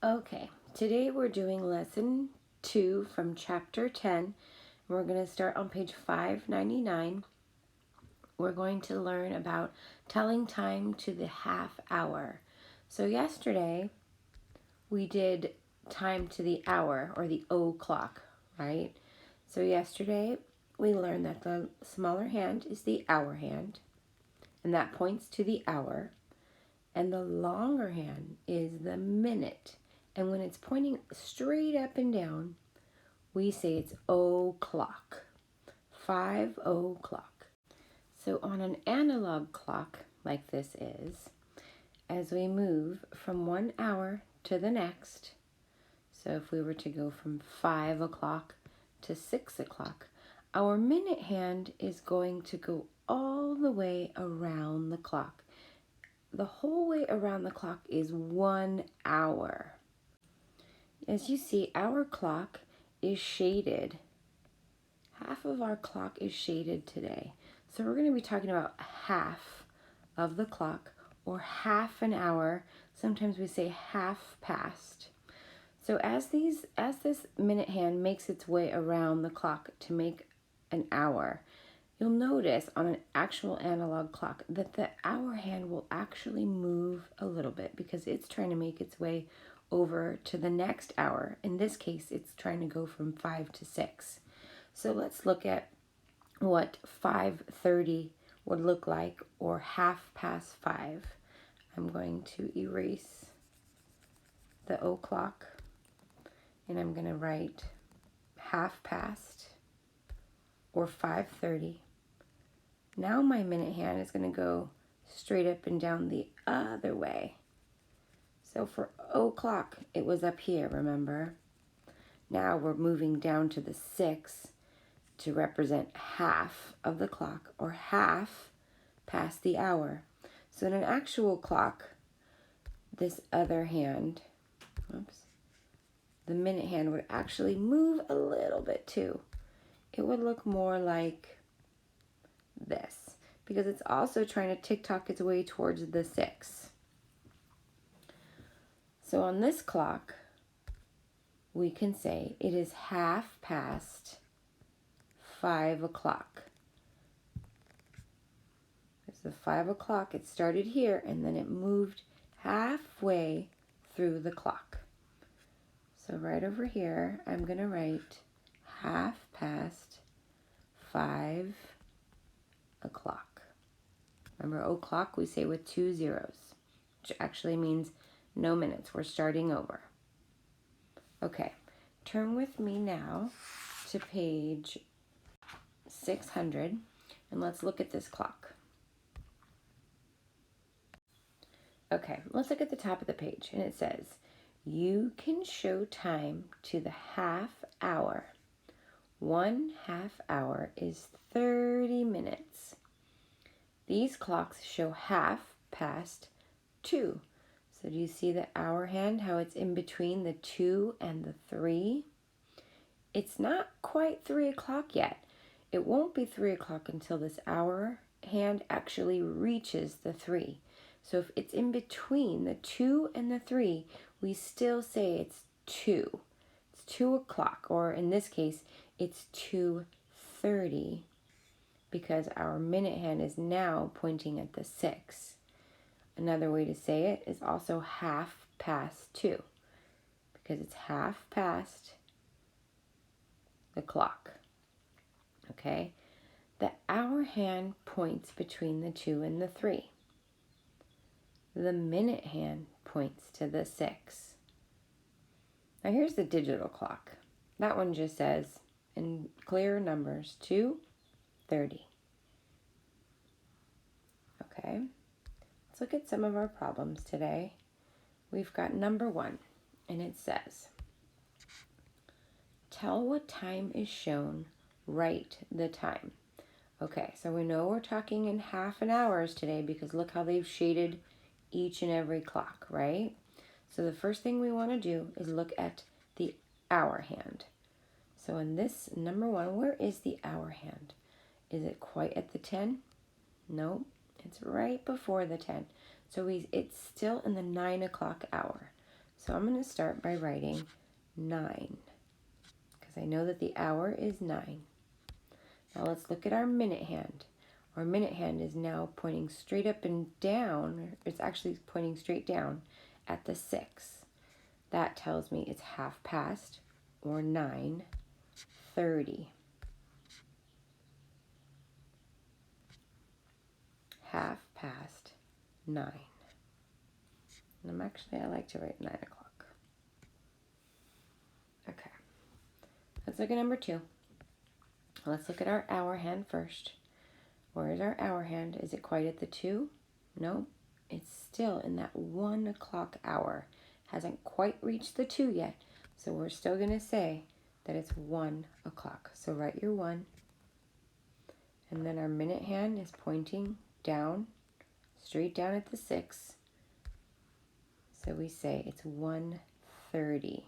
Okay, today we're doing lesson 2 from chapter 10. We're going to start on page 599. We're going to learn about telling time to the half hour. So yesterday we did time to the hour or the o'clock, right? So yesterday we learned that the smaller hand is the hour hand, and that points to the hour. And the longer hand is the minute. And when it's pointing straight up and down, we say it's o'clock, 5 o'clock. So on an analog clock like this is, as we move from 1 hour to the next, so if we were to go from 5 o'clock to 6 o'clock, our minute hand is going to go all the way around the clock. The whole way around the clock is 1 hour. As you see, our clock is shaded. Half of our clock is shaded today. So we're going to be talking about half of the clock, or half an hour. Sometimes we say half past. So as this minute hand makes its way around the clock to make an hour, you'll notice on an actual analog clock that the hour hand will actually move a little bit because it's trying to make its way over to the next hour. In this case, it's trying to go from 5 to 6. So let's look at what 5:30 would look like, or half past 5. I'm going to erase the o'clock and I'm going to write half past, or 5:30. Now my minute hand is going to go straight up and down the other way. So for o'clock, it was up here, remember? Now we're moving down to the 6 to represent half of the clock, or half past the hour. So in an actual clock, this other hand, the minute hand would actually move a little bit too. It would look more like this, because it's also trying to tick-tock its way towards the 6. So on this clock, we can say it is half past 5 o'clock. It's the 5 o'clock. It started here and then it moved halfway through the clock. So right over here, I'm going to write half past 5 o'clock. Remember, o'clock we say with 2 zeros, which actually means no minutes. We're starting over. Okay, turn with me now to page 600, and let's look at this clock. Okay, let's look at the top of the page, and it says, you can show time to the half hour. 1 half hour is 30 minutes. These clocks show half past 2. So do you see the hour hand, how it's in between the 2 and the 3? It's not quite 3 o'clock yet. It won't be 3 o'clock until this hour hand actually reaches the 3. So if it's in between the 2 and the 3, we still say it's 2. It's 2 o'clock, or in this case, it's 2:30, because our minute hand is now pointing at the 6. Another way to say it is also half past 2, because it's half past the clock. Okay? The hour hand points between the 2 and the 3. The minute hand points to the 6. Now here's the digital clock. That one just says, in clear numbers, 2:30. Okay? Let's look at some of our problems today. We've got number 1, and it says, tell what time is shown, write the time. Okay, so we know we're talking in half an hours today, because look how they've shaded each and every clock, right? So the first thing we want to do is look at the hour hand. So in this number 1, where is the hour hand? Is it quite at the 10? No, it's right before the 10. So it's still in the 9 o'clock hour. So I'm going to start by writing 9 because I know that the hour is 9. Now let's look at our minute hand. Our minute hand is now pointing straight up and down. It's actually pointing straight down at the 6. That tells me it's 1/2 or 9:30. 9:30. And I like to write 9 o'clock. Okay. Let's look at number 2. Let's look at our hour hand first. Where is our hour hand? Is it quite at the 2? No, it's still in that 1 o'clock hour. Hasn't quite reached the 2 yet. So we're still going to say that it's 1 o'clock. So write your 1. And then our minute hand is pointing down, straight down at the 6. So we say it's 1:30.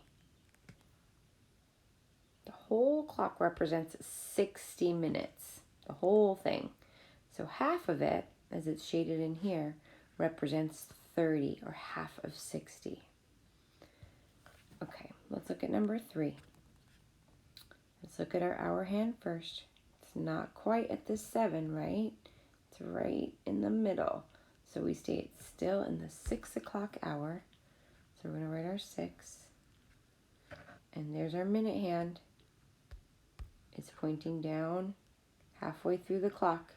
The whole clock represents 60 minutes, the whole thing. So half of it, as it's shaded in here, represents 30 or half of 60. Okay, let's look at number 3. Let's look at our hour hand first. It's not quite at the 7, right? It's right in the middle. So we stay it's still in the 6 o'clock hour. So we're going to write our 6. And there's our minute hand. It's pointing down halfway through the clock.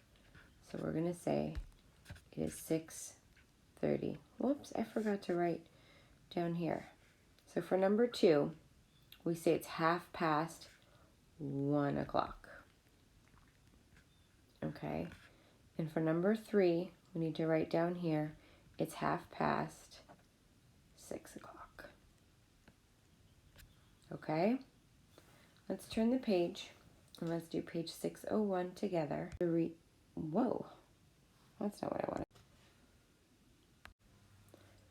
So we're going to say it is 6:30. Whoops, I forgot to write down here. So for number 2, we say it's 1 o'clock. Okay. And for number 3, we need to write down here, it's 6 o'clock. Okay. Let's turn the page and let's do page 601 together. Whoa, that's not what I wanted.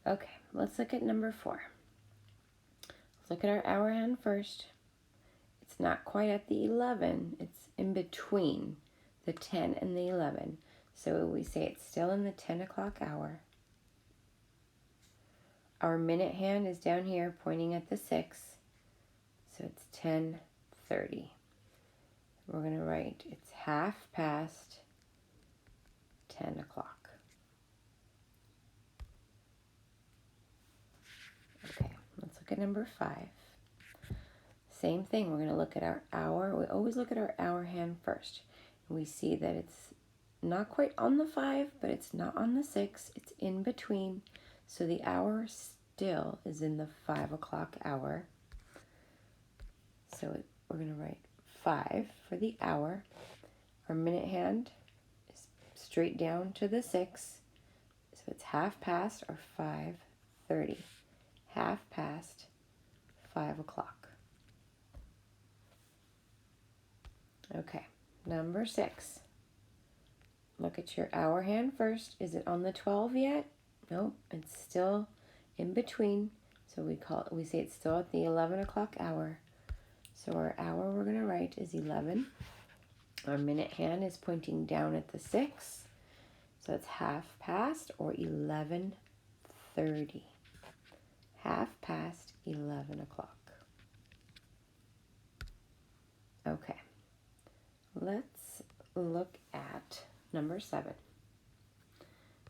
Okay, let's look at number 4. Let's look at our hour hand first. It's not quite at the 11. It's in between the 10 and the 11. So we say it's still in the 10 o'clock hour. Our minute hand is down here pointing at the 6. So it's 10:30. We're going to write it's 10 o'clock. Okay, let's look at number 5. Same thing, we're going to look at our hour. We always look at our hour hand first. And we see that it's not quite on the 5, but it's not on the 6. It's in between. So the hour still is in the 5 o'clock hour. So we're going to write 5 for the hour. Our minute hand is straight down to the 6. So it's 1/2 or 5:30. 1/2 5 o'clock. Okay, number 6. Look at your hour hand first. Is it on the 12 yet? Nope, it's still in between. So we say it's still at the 11 o'clock hour. So our hour we're going to write is 11. Our minute hand is pointing down at the 6. So it's 1/2 or 11:30. 11 o'clock. Okay, let's look at number 7.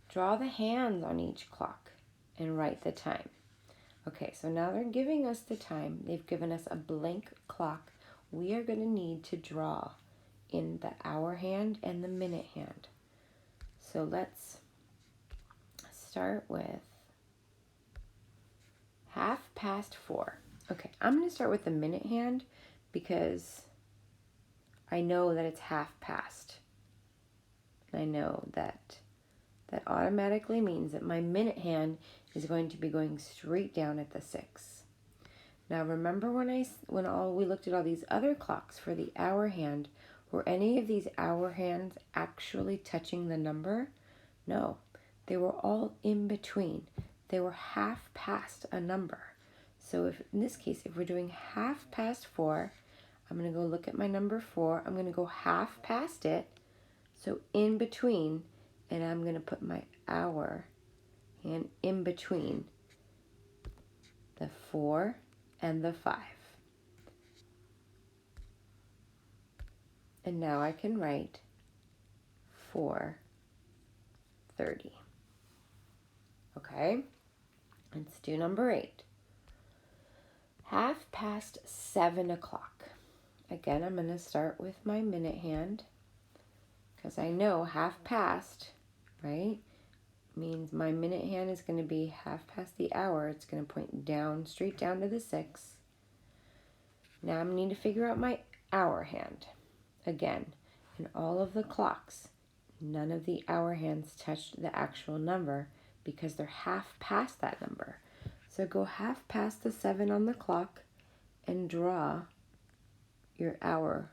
Draw the hands on each clock and write the time. Okay, so now they're giving us the time. They've given us a blank clock. We are going to need to draw in the hour hand and the minute hand. So let's start with 4:30. Okay, I'm going to start with the minute hand because I know that it's 4:30. I know that automatically means that my minute hand is going to be going straight down at the 6. Now remember when we looked at all these other clocks for the hour hand, were any of these hour hands actually touching the number? No, they were all in between. They were 1/2 a number. So if in this case, if we're doing 4:30, I'm going to go look at my number 4. I'm going to go 1/2 it, so in between, and I'm going to put my hour hand in between the 4, and the 5. And now I can write 4:30. Okay, let's do number 8. 7:30. Again, I'm going to start with my minute hand because I know half past, right, means my minute hand is going to be half past the hour. It's going to point down, straight down to the 6. Now I need to figure out my hour hand. Again, in all of the clocks, none of the hour hands touched the actual number because they're half past that number. So go half past the 7 on the clock and draw your hour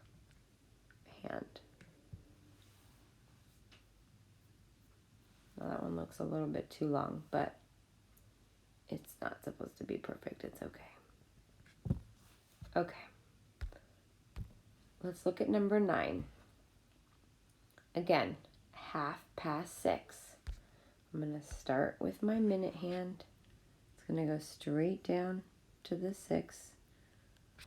hand. Well, that one looks a little bit too long, but it's not supposed to be perfect. It's okay. Okay. Let's look at number 9. Again, 6:30. I'm going to start with my minute hand. It's going to go straight down to the 6.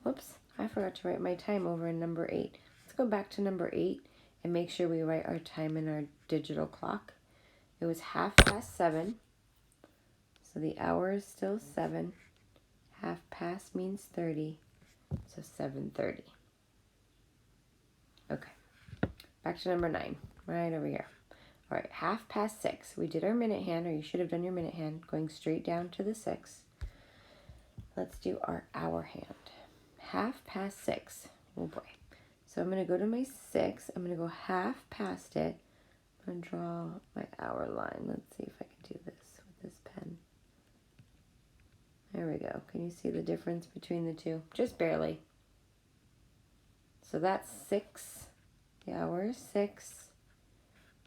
Whoops, I forgot to write my time over in number 8. Let's go back to number 8 and make sure we write our time in our digital clock. It was 7:30. So the hour is still 7. Half past means 30. So 7:30. Okay. Back to number 9. Right over here. All right, 6:30. We did our minute hand, or you should have done your minute hand, going straight down to the 6. Let's do our hour hand. 6:30. Oh boy. So I'm going to go to my 6. I'm going to go half past it. I'm going to draw my hour line. Let's see if I can do this with this pen. There we go. Can you see the difference between the two? Just barely. So that's 6. The hour is 6.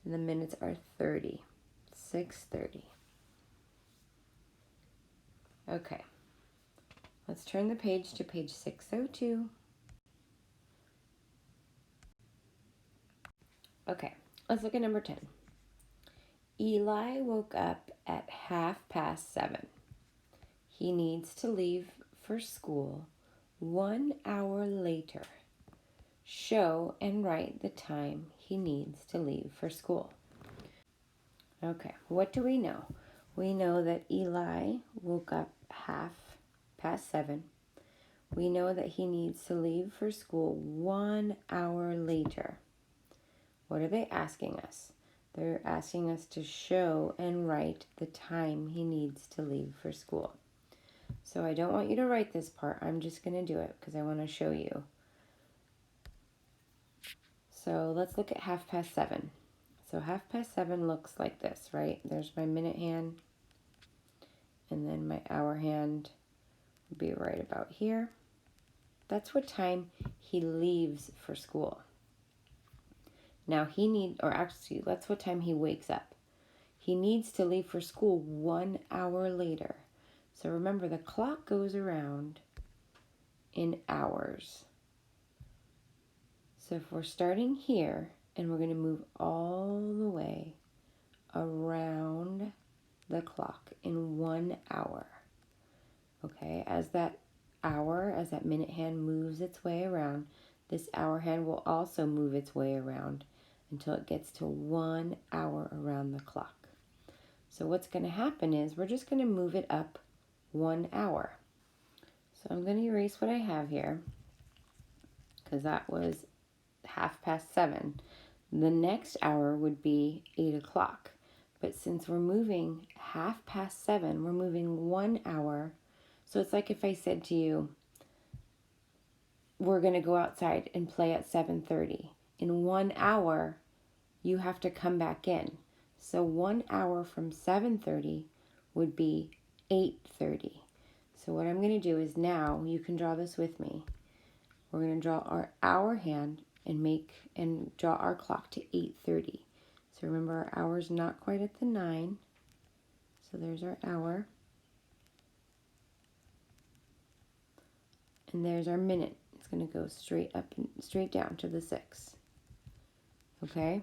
And the minutes are 30. 6:30. Okay. Let's turn the page to page 602. Okay, let's look at number 10. Eli woke up at 7:30. He needs to leave for school 1 hour later. Show and write the time he needs to leave for school. Okay, what do we know? We know that Eli woke up 7:30. We know that he needs to leave for school 1 hour later. What are they asking us? They're asking us to show and write the time he needs to leave for school. So I don't want you to write this part. I'm just going to do it because I want to show you. So let's look at 7:30. So 7:30 looks like this, right? There's my minute hand. And then my hour hand would be right about here. That's what time he leaves for school. Now that's what time he wakes up. He needs to leave for school 1 hour later. So remember, the clock goes around in hours. So if we're starting here and we're going to move all the way around the clock in 1 hour. Okay, as that minute hand moves its way around, this hour hand will also move its way around until it gets to 1 hour around the clock. So what's going to happen is we're just going to move it up 1 hour. So I'm going to erase what I have here because that was 7:30. The next hour would be 8 o'clock. But since we're moving 7:30, we're moving 1 hour. So it's like if I said to you, we're going to go outside and play at 7:30. In 1 hour, you have to come back in. So 1 hour from 7:30 would be 8:30. So what I'm going to do is now, you can draw this with me. We're going to draw our hour hand and draw our clock to 8:30. So remember, our hour's not quite at the 9. So there's our hour. And there's our minute. It's going to go straight up and straight down to the 6. Okay?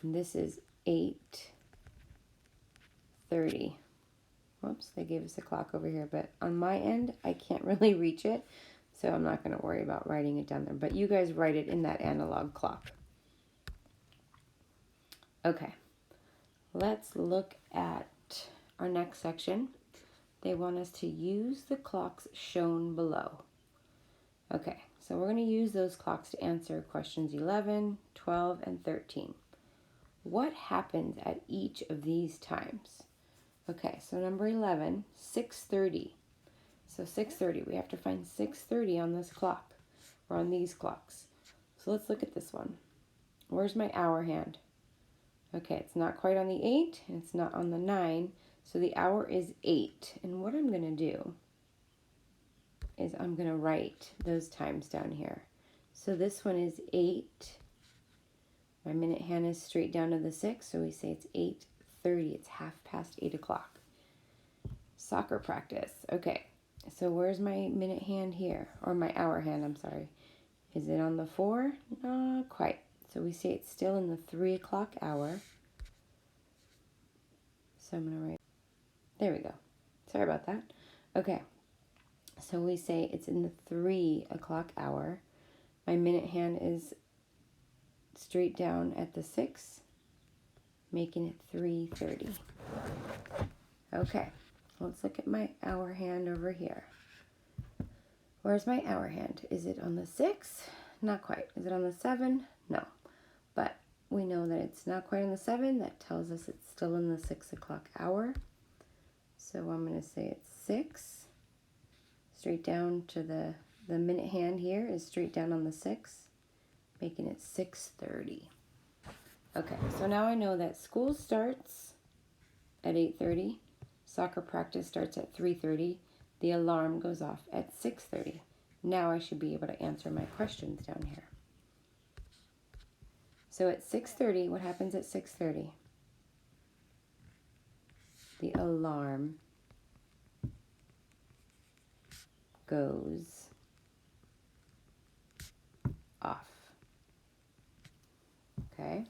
And this is 8:30. Whoops, they gave us a clock over here, but on my end, I can't really reach it, so I'm not going to worry about writing it down there. But you guys write it in that analog clock. Okay, let's look at our next section. They want us to use the clocks shown below. Okay, so we're going to use those clocks to answer questions 11, 12, and 13. What happens at each of these times? Okay, so number 11, 6:30. So 6:30, we have to find 6:30 on this clock, or on these clocks. So let's look at this one. Where's my hour hand? Okay, it's not quite on the 8, and it's not on the 9, so the hour is 8. And what I'm going to do is I'm going to write those times down here. So this one is 8. My minute hand is straight down to the 6, so we say it's 8:30. It's 8:30 o'clock. Soccer practice. Okay, so where's my minute hand here? Or my hour hand, I'm sorry. Is it on the 4? Not quite. So we say it's still in the 3 o'clock hour. So I'm going to write, there we go. Sorry about that. Okay, so we say it's in the 3 o'clock hour. My minute hand is straight down at the 6, making it 3:30. Okay, let's look at my hour hand over here. Where's my hour hand? Is it on the 6? Not quite. Is it on the 7? No. But we know that it's not quite on the 7. That tells us it's still in the 6 o'clock hour. So I'm going to say it's 6. Straight down to the minute hand here is straight down on the 6, making it 6:30. Okay, so now I know that school starts at 8:30. Soccer practice starts at 3:30. The alarm goes off at 6:30. Now I should be able to answer my questions down here. So at 6:30, what happens at 6:30? The alarm goes off. Okay.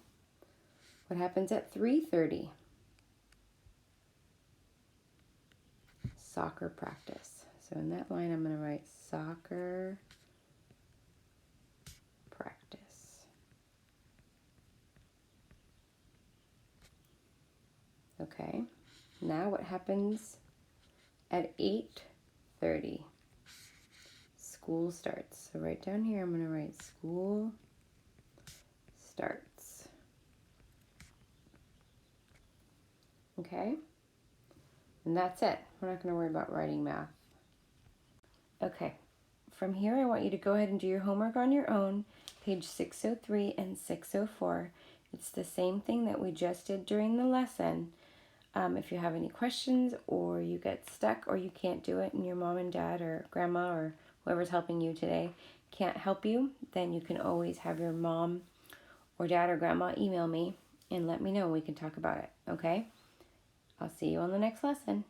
What happens at 3:30? Soccer practice. So in that line, I'm going to write soccer practice. Okay. Now what happens at 8:30? School starts. So right down here, I'm going to write school starts. Okay? And that's it. We're not going to worry about writing math. Okay. From here, I want you to go ahead and do your homework on your own, page 603 and 604. It's the same thing that we just did during the lesson. If you have any questions or you get stuck or you can't do it and your mom and dad or grandma or whoever's helping you today can't help you, then you can always have your mom or dad or grandma email me and let me know. We can talk about it, okay? I'll see you on the next lesson.